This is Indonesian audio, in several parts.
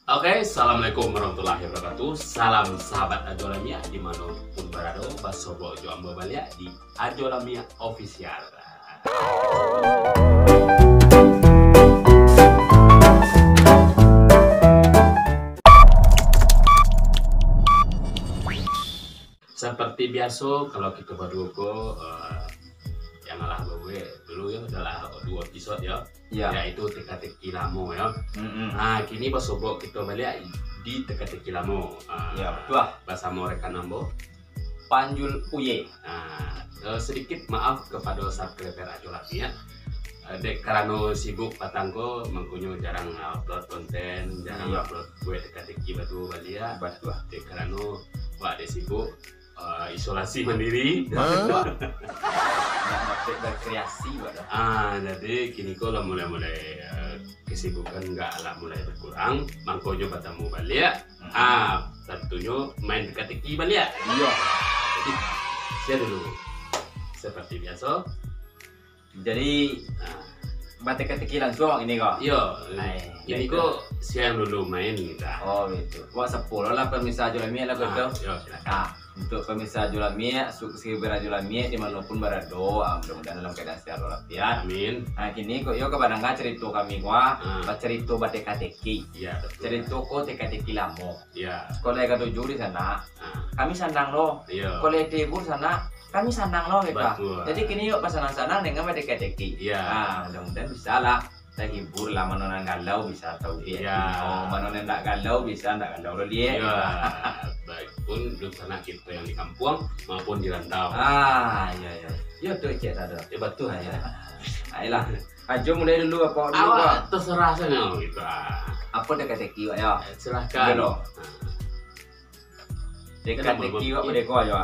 Oke, assalamualaikum warahmatullahi wabarakatuh. Salam sahabat Ajolamia dimanapun berada. Basobo Jo Ambo Balia di Ajolamia Official. Seperti biasa, kalau kita berdua yang ngalah gue dulu ya adalah 2 episode ya, yaitu teka-teki lamo ya. Nah kini basobo kita balik di teka-teki lamo. Betul. Bersama rekan Ambo Panjul Uye. Sedikit maaf kepada subscriber Ajolamia. Dek karena sibuk patangko mangkunyo jarang upload konten, jarang upload gue teka-teki batu balia. Betul. Dek karena wak dek sibuk isolasi mandiri. Nggak dapat berkreasi wadah. Jadi kini kok lah mulai kesibukan nggak lah mulai berkurang. Mangkonyo bertemu balik. Tentunya main teka-teki balik. Iya. Jadi saya dulu seperti biasa. Jadi teka-teki langsung ini kok. Iya. Ini gitu. kok siang dulu main kita. Oh gitu. Wah 10 lah pemirsa Ajolamia lah betul. Yo silakan. Untuk pemirsa Ajolamia, subscriber Ajolamia dimanapun berada, mudah-mudahan dalam keadaan sehat walafiat. Amin. Nah kini kok yo kepadangkan cerita kami gua, cerita teka-teki. Iya betul. Cerita kok teka-teki lamo. Iya. Sekolah yang ketujuh di sana, kami sandang loh. Iya. Sekolah tibur sana, kami sandang loh gitu. Betul. Jadi kini yuk pasangan-sanang dengan teka-teki. Iya. Mudah-mudahan bisa lah. Kita hibur lah manonan galau bisa tahu dia. Iya. Oh manonan tak galau bisa tak galau lo dia. Iya. Baik pun di sana kita yang di kampung maupun di rantau. Iya. Yo tuh cek ada. Ya betul ya. Ayolah. Ajo mulai dulu apa dulu Awak Pak? terserah saja gitu. Apa teka-teki Pak ya? Silahkan. Dulu. Teka-teki Pak deko ayo.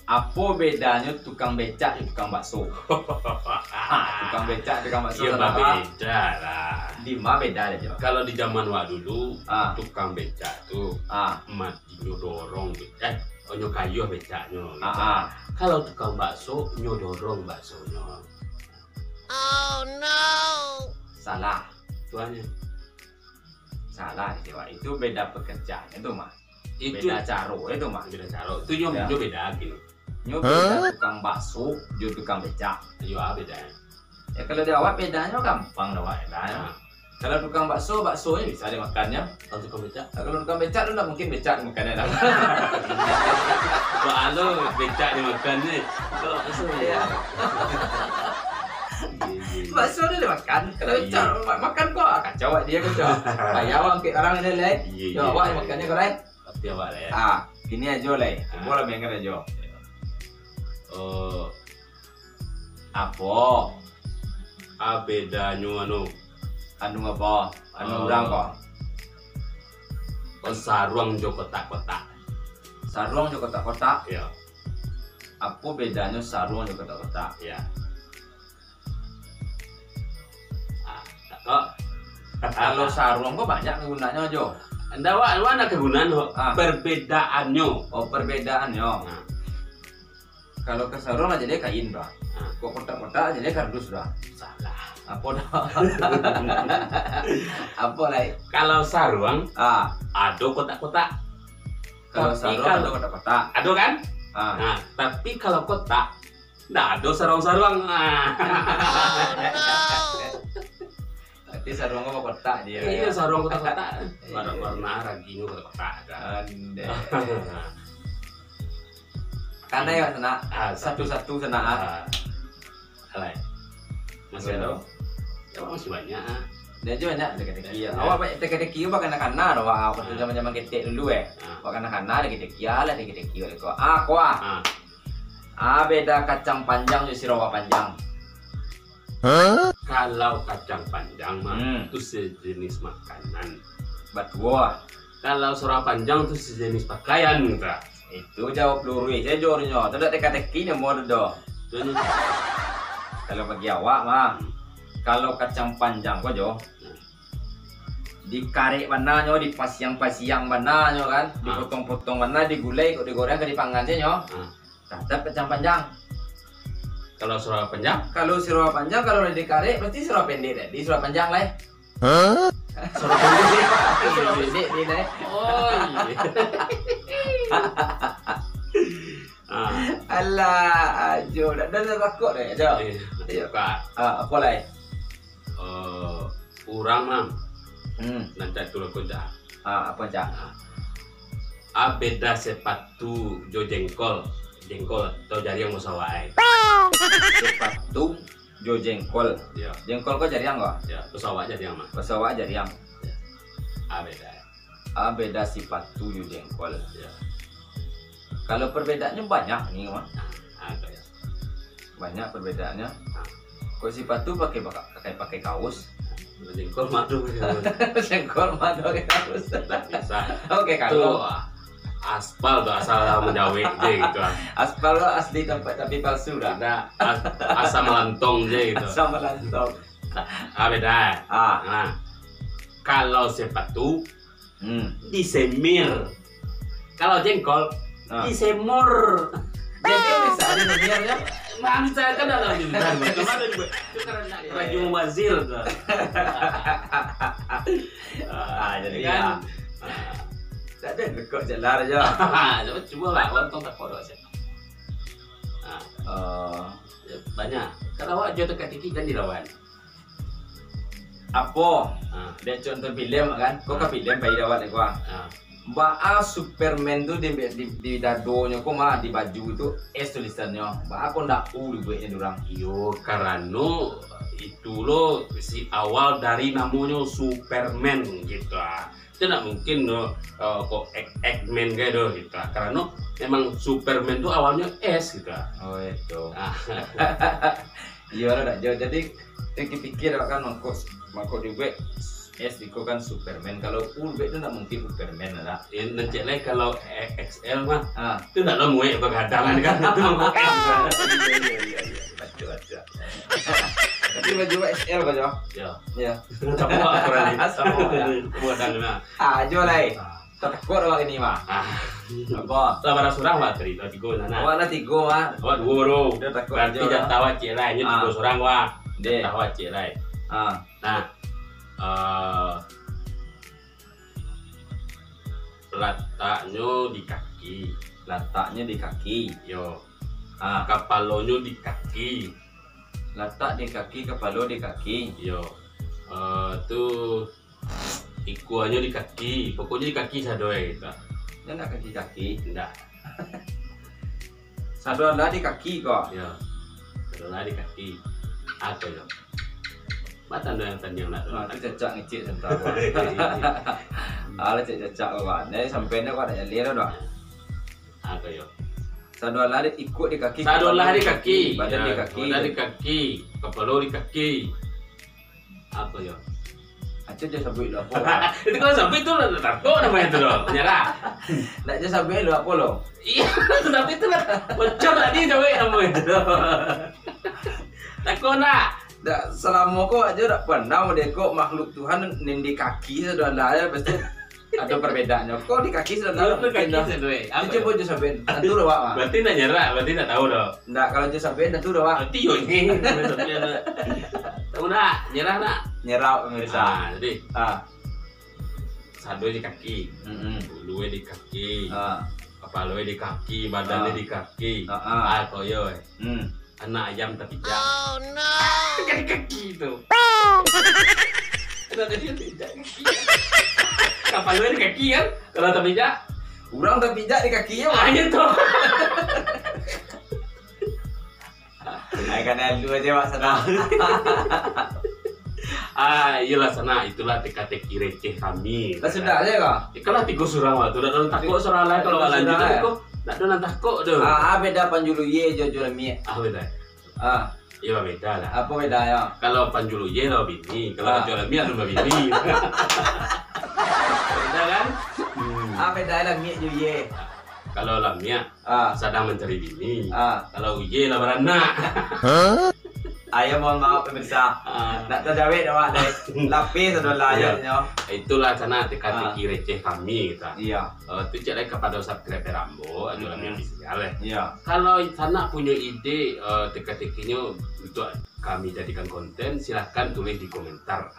Apa bedanya tukang becak dan tukang bakso? Tukang becak, tukang bakso Iya sama beda lah. di mana beda aja? Kalau di zaman wak dulu, tukang becak tuh mati nyodorong becak, kayu becaknya. Gitu. Kalau tukang bakso nyodorong baksonya. Oh no. Salah, Tuanya. salah Dewa. Itu beda pekerjaan itu mah. Itu Beda caro itu mah. beda cara. Itu nyo Ya. beda gitu. Nyo beda tukang bakso, jo tukang becak. Yo beda. Ya kalau di awak bedanya gampang dah Wak. Kalau tukang bakso, baksonya bisa dimakannya. Kalau tukang becak, Kalau tukang becak tu tak mungkin becak dimakannya dah. kalau becak dimakan nih. Kalau bakso ya. Bakso dia dimakan. Kalau becak makan kok kacau Wak dia kacau. Bayar awak ke orang ni leh. Iya, Yo awak makannya kau leh. Tapi awak lah ya. Gini aja leh. Boleh bengkel aja. Apa? Bedanya Anu apa? Anu urang kok. sarung jo kotak-kotak. Sarung jo kotak-kotak. Ya, Apa bedanya sarung jo kotak-kotak? ya. Tak kok. Kalau sarung kok banyak gunanya aja. Anda ada kegunaan kok. Perbedaannya. Oh perbedaannya. Nah, Kalau ke sarung aja dia kain dah. Kok kotak-kotak aja dia kardus dah. salah. Apa dah? Apa lah? Kalau sarung ada kotak-kotak. Kalau Tapi sarung ada kotak-kotak. Ada kan? Ah. Nah, tapi kalau kotak nggak ada sarung-sarung. Berarti sarung kok kotak dia. Iya, sarung kotak-kotak. Warna raginya kotak-kotak. Ande. Karena ya sana satu-satu sana. Alay. Masih ada? Ya masih banyak. Dia aja banyak teka-teki. Awak banyak teka-teki apa kanak-kanak doh. Waktu zaman-zaman ketek dulu Awak kanak-kanak teka-teki lah teka-teki kau. Beda kacang panjang jadi rawa panjang. Kalau kacang panjang mah itu sejenis makanan. Betul. Kalau surah panjang itu sejenis pakaian gitu. Itu jawab luru saya jawabnya. Tidak teka-teki ni mau doh. Kalau bagi awak mah, kalau kacang panjang kau jo, dikarik mananya, dipasiang-pasiang mananya kan, dipotong-potong mana, digulai, kok digoreng, ke dipanggan saja tetap kacang panjang. Kalau surah panjang? Kalau surah panjang, kalau dikarik, berarti surah pendek. Di surah panjang lah. Ini nih. Oh iya. Alah, ajo, dah takut deh, ajo. Iya, Kak. Apa lagi? Kurang mam. Nanti turun kerja. Apa cak? Beda sepatu jo jengkol atau jari yang mau sawai. Sepatu jo jengkol. Ya. Jengkol kok jariang kok? Ya, pesawat jadi yang mah. Pesawat jariang. Beda. Beda sepatu jo jengkol. Ya. Kalau perbedaannya banyak nih mah. Ada ya. Banyak perbedaannya. Kok sepatu pakai kaos. Jengkol madu. Jengkol madu pakai kaos. Bisa. Oke kalau aspal tuh asal menjawe aja gitu. Aspal lo asli tempat tapi palsu dah. Ada asal melantong aja gitu. Asal melantong. Beda. Nah, kalau sepatu disemir. Kalau jengkol disemur. Jadi bisa disemir ya. Bisa kan dalam jurusan. Kemarin gue itu karena Raja Wazir tuh. Jadi kan. Ada kok jelar aja. Coba lah, lontong tak kodoh sih. Banyak. Kalau awak jual teka-teki kan dilawan. Apa? Dia contoh film kan? Kok ke film bayi dawat ni gua. Baa Superman tu di dadonya kok mah di baju itu tulisannya. Baa kok ndak dibuatnya durang. Yo karena itu lo si awal dari namanya Superman gitu. Tidak mungkin kok X-Men kayak gitu. Karena memang Superman tuh awalnya S gitu. Oh itu. Iya lah jauh. Jadi pikir kan mangkok dibuat S itu kan Superman. Kalau dibuat itu tidak mungkin Superman lah. Nanti lagi kalau XL mah itu tidak lemu ya begadang kan itu mangkok S. Iya. Betul. Tapi baju XL kok jo. Ya. Semua aturan ini. Semua dana. Jo lai. Takut awak ini mah. Apa? Sabar surang wa tadi tiga nana. Awak na tiga mah. Awak dua bro. Dia takut Berarti jo. jangan tawa cek lain tiga surang wa. Deh. Tawa cek lain. Nah. Letaknya di kaki. Letaknya di kaki. Yo. Kapalonyo di kaki. Letak di kaki, kepala di kaki. Yo. Tuh ikuannya di kaki. Pokoknya di kaki sadoe gitu. Dia nak kaki. Enggak. Sadolah di kaki kok. Ya. Sadolah di kaki. Apa yo? Matan yang tanya nak. Itu cecak ngecik sebentar. Ala cecak kawan. Jadi sampainya kok ada lihat dah. Apa yo? Sadolah ikut di kaki. Sadolah di kaki. Badan di kaki. Badan di kaki. Kepala di kaki. Apa yo? Aja sabui lu apa? Itu kalau sampai itu takut namanya itu loh. Nyerah. Nak je sabui lu apa lo? Iya, tapi itu lah. Bocor tadi sampai namanya itu. Takut nak. Dak selama kau aja tak pernah mendekok makhluk Tuhan di kaki sadolah ya pasti ada perbedaannya. Kau di kaki sadolah. Di kaki sadolah. Apa coba je sabui? Tentu dah wak. Berarti nak nyerah, berarti nak tahu dah. Ndak kalau je sabui tentu dah wak. Berarti yo ini. Tahu nak, nyerah nak. Nyerau pemirsa. Jadi sado di kaki, bulunya di kaki, kepalanya di kaki, badannya di kaki. Koyo anak ayam tapi jak. Oh no. Kan kaki itu. Ada dia tidak kaki. Kepalanya di kaki kan? Kalau tapi jak, orang tapi jak di kakinya. Itu. Kan dulu aja Pak Sana. Iyalah sana itulah teka-teki receh kami. Lah sudah aja kok. Kalau tiga surang waktu dah dalam takut surang lain kalau lanjut kok tak dalam takut doh. Beda panjulu ye jojo mi. Beda. Iya beda lah. Apa beda ya? Kalau panjulu ye lo bini, kalau jual mi anu bini. Beda kan? Beda lah mi jo ye. Kalau lamnya sedang mencari bini. Kalau ye lah beranak. Ayo mohon maaf pemirsa. Nak terjawab awak deh. Lapis atau layarnya. Itulah karena teka-teki receh kami kita. Iya. Itu jadi kepada subscriber Rambo adalah official ya. Iya. Kalau sana punya ide teka-tekinya untuk kami jadikan konten, silahkan tulis di komentar.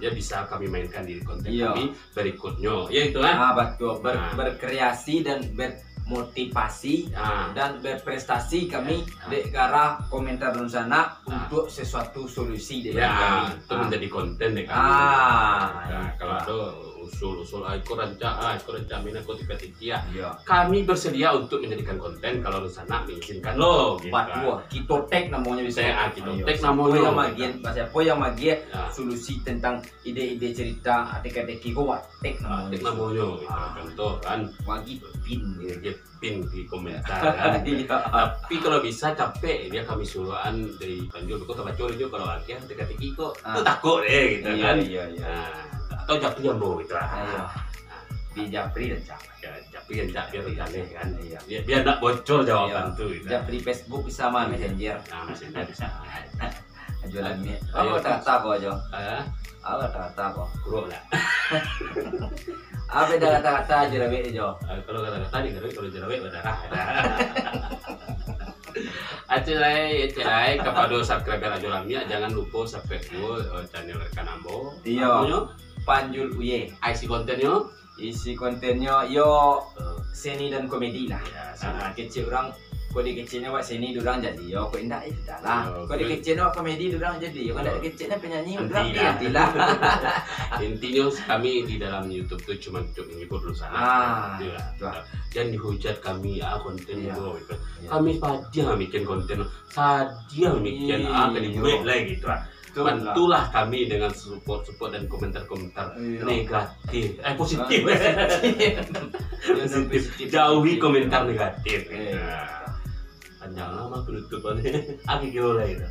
Ya bisa kami mainkan di konten kami berikutnya. Ya itu kan. Betul. Berkreasi dan motivasi dan berprestasi kami di arah komentar di sana untuk sesuatu solusi dari kami. Itu menjadi konten deh kami. Kalau ada usul-usul aku rancang mina aku teka-teki ya. Kami bersedia untuk menjadikan konten kalau di sana mengizinkan lo. Betul. Kita tag namanya bisa. Kita tag namanya. Siapa yang bagian solusi tentang ide-ide cerita teka-teki kau tag namanya. Contoh kan bagi pin di komentar kan. Tapi kalau bisa capek dia kami suruhan dari Tanjung kok baca dia kalau akhirnya teka-teki kok itu takut deh gitu kan. Atau Japri Jambo gitu lah. Di Japri dan Japri biar aneh kan. Biar nak bocor jawaban tuh. Japri Facebook bisa mah Messenger. Messenger bisa. Jualan ni. Apa kata kau aja? Apa kata kau? Kurang lah. Apa dah kata-kata jerawat aja? Kalau kata-kata di jerawat, kalau jerawat berdarah. Acelai kepada subscriber Ajo Lamia jangan lupa subscribe dulu channel Rekan Ambo. Iya. Panjul Uye. Isi kontennya yo seni dan komedi lah. Kecil orang kode kecilnya buat seni durang jadi yo kok indah itu dah lah. Kode kecilnya buat komedi durang jadi yo kode kecilnya penyanyi durang lah. Intinya kami di dalam YouTube tuh cuma untuk menghibur dulu sana. Jangan dihujat kami konten itu. Kami saja bikin konten, saja bikin kali duit lagi gitu. Bantulah kami dengan support dan komentar-komentar negatif, positif. Jauhi komentar negatif. Panjang lama penutupannya. Aku kira itu.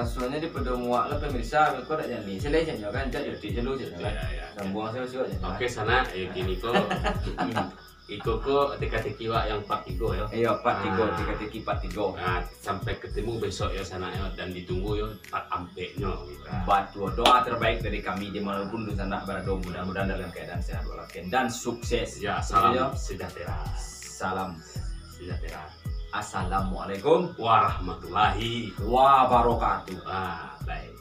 Soalnya di pedomuak lah pemirsa, kau tak jadi. Selesai kan, jadi selalu kan. Sambung selalu. Oke sana, gini kok. Iko kok teka-teki yang part 3 ya. Iya, part 3, teka-teki part 3. Sampai ketemu besok ya sana ya dan ditunggu ya part ampeknya gitu. Betul. Doa terbaik dari kami dimanapun di sana berada, mudah-mudahan dalam keadaan sehat walafiat dan sukses. Ya, salam sejahtera. Salam sejahtera. Assalamualaikum warahmatullahi wabarakatuh. Baik.